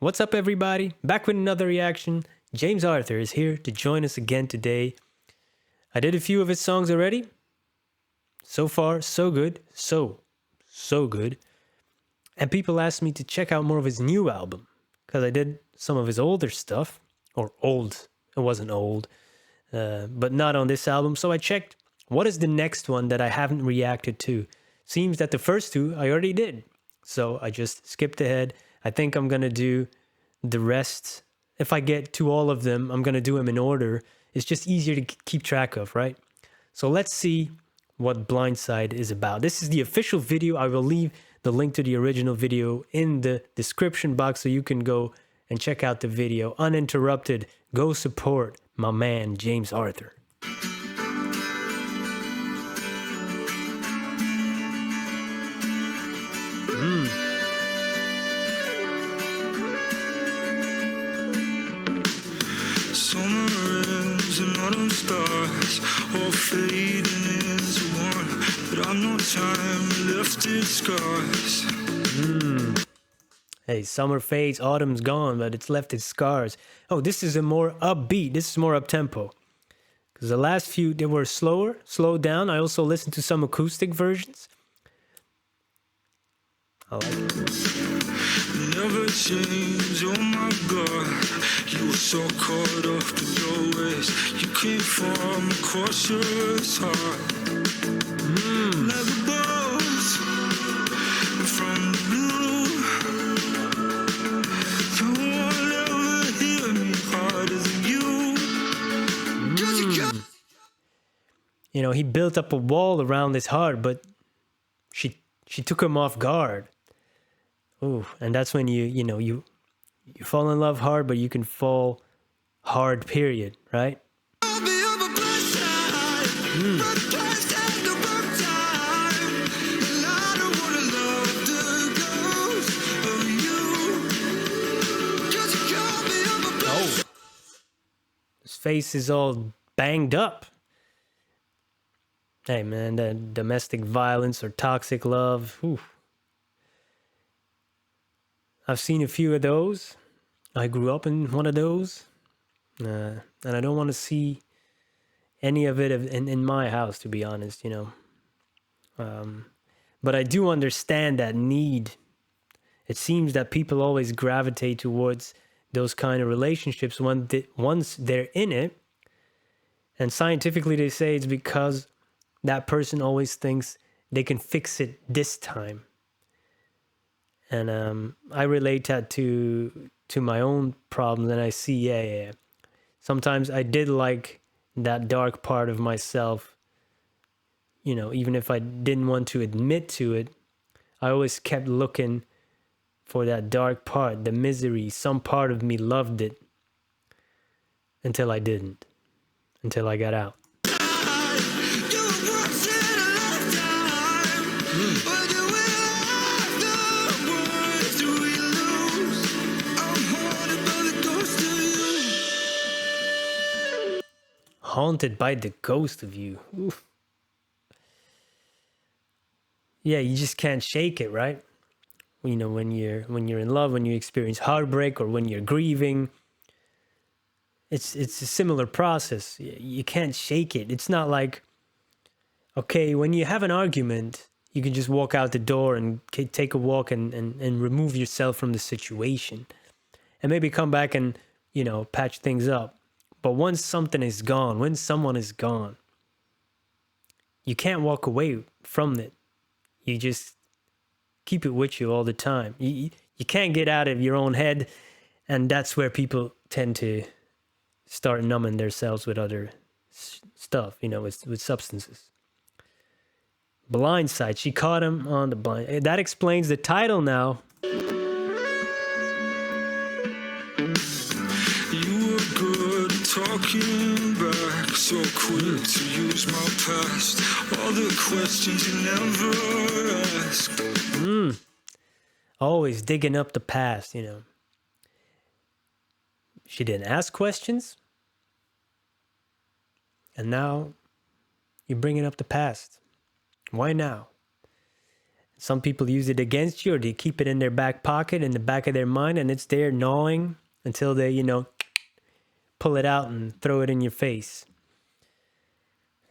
What's up, everybody? Back with another reaction. James Arthur is here to join us again today. I did a few of his songs already. So far, so good. So good. And people asked me to check out more of his new album because I did some of his older stuff. Or old. It wasn't old. But not on this album. So I checked what is the next one that I haven't reacted to. Seems that the first two I already did. So I just skipped ahead. I think I'm going to do the rest. If I get to all of them, I'm going to do them in order. It's just easier to keep track of, right? So let's see what Blindside is about. This is the official video. I will leave the link to the original video in the description box so you can go and check out the video uninterrupted. Go support my man, James Arthur. Summer ends and autumn starts, all fading into one, but I've no time left its scars. Hey, summer fades, autumn's gone, but it's left its scars. Oh, this is a more upbeat, this is more up-tempo. Because the last few, they were slowed down. I also listened to some acoustic versions. I like it. Never change, oh my God. You were so caught up in your ways. You came from a cautious heart. Like a bolt from the blue. You won't ever hear me harder than you. 'Cause you got You know, he built up a wall around his heart, but she took him off guard. Ooh, and that's when you fall in love hard, but you can fall hard, period, right? I'll be on the blindsided, but the blindsided the wrong time. And I don't wanna love the ghost of you. 'Cause you got me on the blindsided. His face is all banged up. Hey, man, that domestic violence or toxic love. Ooh. I've seen a few of those. I grew up in one of those. And I don't want to see any of it in my house, to be honest, But I do understand that need. It seems that people always gravitate towards those kind of relationships once they're in it. And scientifically, they say it's because that person always thinks they can fix it this time. And I relate that to my own problems, and I see, yeah. Sometimes I did like that dark part of myself, even if I didn't want to admit to it. I always kept looking for that dark part, the misery. Some part of me loved it until I didn't, until I got out. Haunted by the ghost of you. Oof. Yeah, you just can't shake it, right? When you're in love, when you experience heartbreak, or when you're grieving, it's a similar process. You can't shake it. It's not like, okay, when you have an argument, you can just walk out the door and take a walk and remove yourself from the situation, and maybe come back and patch things up. But once something is gone, when someone is gone, you can't walk away from it. You just keep it with you all the time. You can't get out of your own head, and that's where people tend to start numbing themselves with other stuff, with substances. Blindside, she caught him on the blind. That explains the title now. Talking back, so quick to use my past. All the questions you never asked. Always digging up the past, She didn't ask questions. And now you're bringing up the past. Why now? Some people use it against you, or they keep it in their back pocket, in the back of their mind, and it's there gnawing until they, pull it out and throw it in your face.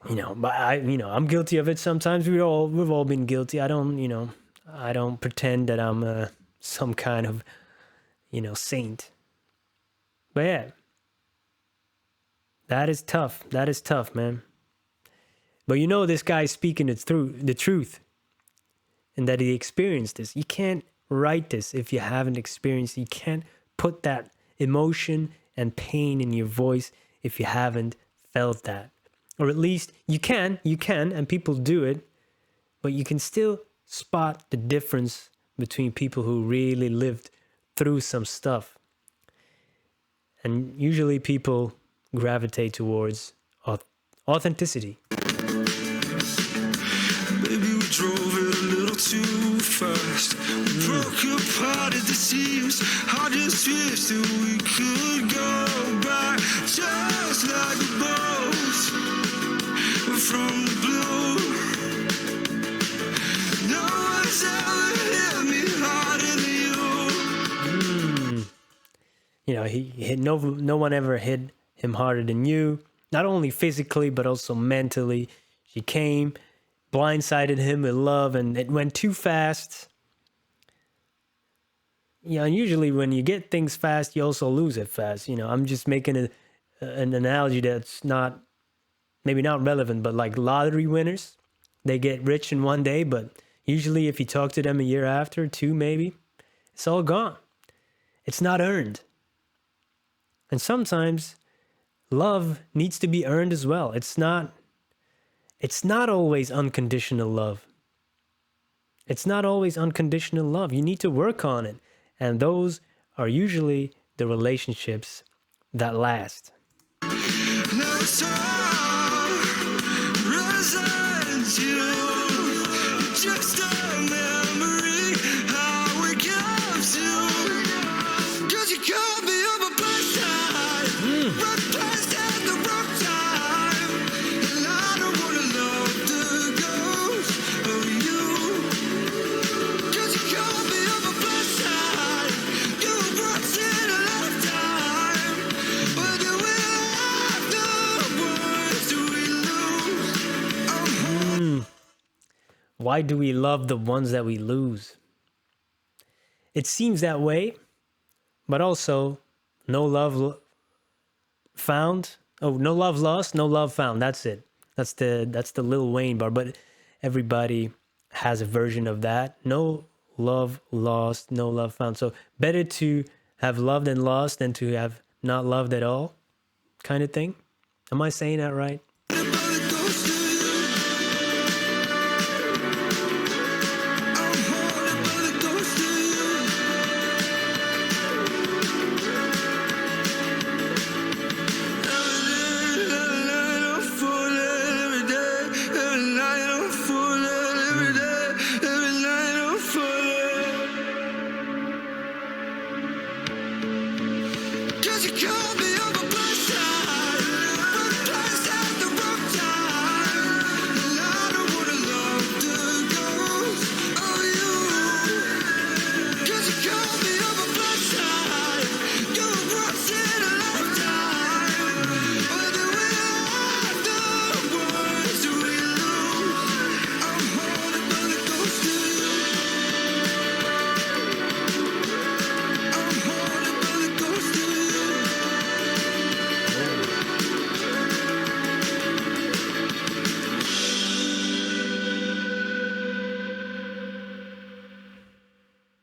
But I'm guilty of it sometimes. We've all been guilty. I don't pretend that I'm some kind of, saint. But yeah, that is tough. That is tough, man. But this guy's speaking the truth, and that he experienced this. You can't write this if you haven't experienced it. You can't put that emotion and pain in your voice if you haven't felt that. Or at least you can, and people do it, but you can still spot the difference between people who really lived through some stuff. And usually people gravitate towards authenticity. Maybe we drove it a little too fast. We broke apart at the seams. I just wish that we could go back, just like the boats from the blue. No one's ever hit me harder than you. He hit no one ever hit him harder than you. Not only physically, but also mentally. She came, blindsided him with love, and it went too fast. And usually when you get things fast, you also lose it fast. I'm just making an analogy that's maybe not relevant, but like lottery winners, they get rich in one day, but usually if you talk to them a year after, 2 maybe, it's all gone. It's not earned. And sometimes love needs to be earned as well. It's not always unconditional love. It's not always unconditional love. You need to work on it. And those are usually the relationships that last. Now it's all residue, just a memory, how we got to. 'Cause you called me up a blindside, right past at the wrong time, and I don't wanna love the ghost of you. 'Cause you called me up a blindside, you were once in a lifetime, but do we love the ones do we lose? Why do we love the ones that we lose? It seems that way, but also no love found. Oh, no love lost, no love found. That's it. That's the Lil Wayne bar, but everybody has a version of that. No love lost, no love found. So better to have loved and lost than to have not loved at all, kind of thing. Am I saying that right?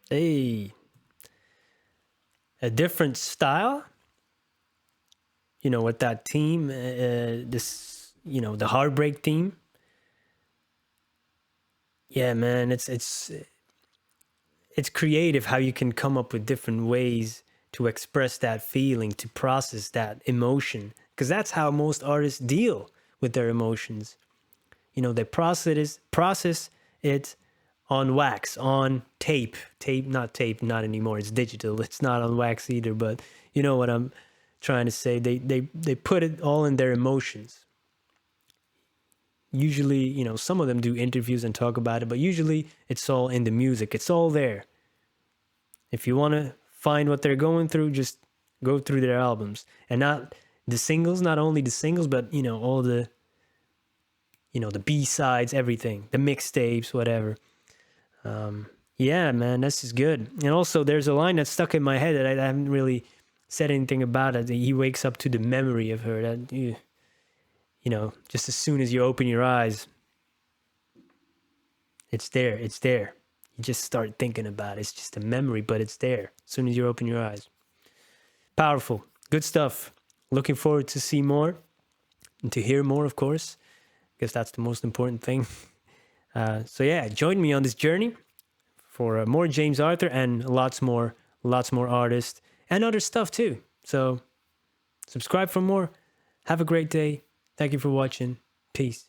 Hey, a different style, with that theme, the heartbreak theme. Yeah, man, it's creative how you can come up with different ways to express that feeling, to process that emotion, because that's how most artists deal with their emotions. They process it on wax, on tape, not anymore, it's digital, it's not on wax either, but you know what I'm trying to say. They put it all in their emotions. usually, some of them do interviews and talk about it, but usually it's all in the music. It's all there. If you want to find what they're going through, just go through their albums, and not the singles, not only the singles, but all the the B-sides, everything, the mixtapes, whatever. Yeah, man, this is good. And also there's a line that's stuck in my head that I haven't really said anything about it. He wakes up to the memory of her. That just as soon as you open your eyes, it's there. You just start thinking about it. It's just a memory, but it's there as soon as you open your eyes. Powerful. Good stuff. Looking forward to see more and to hear more, of course. I guess that's the most important thing. So yeah, join me on this journey for more James Arthur and lots more artists and other stuff too. So subscribe for more. Have a great day. Thank you for watching. Peace.